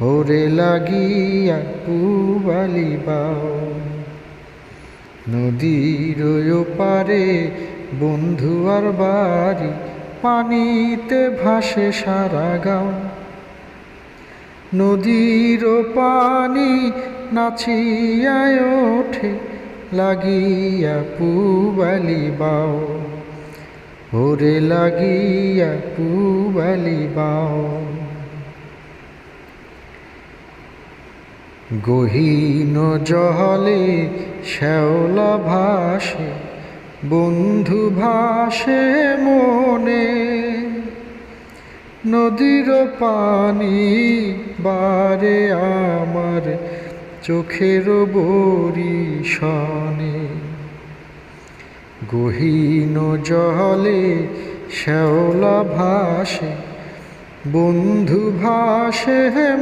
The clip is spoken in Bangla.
ওরে লাগিয়া পুবালি বাও। নদীর ওপারে বন্ধু আর বাড়ি, পানিতে ভাসে সারা গাঁও। নদীর পানি নাচিয়ায় ওঠে লাগিয়া পুবালি বাও। ওরে লাগিয়া পুবালি বাও। গহীন জলে শ্যাওলা ভাসে, বন্ধু ভাসে মনে। নদীর পানি বারে আমার চোখের বরিশনে। গহীন জলে শ্যাওলা ভাসে, বন্ধু ভাসে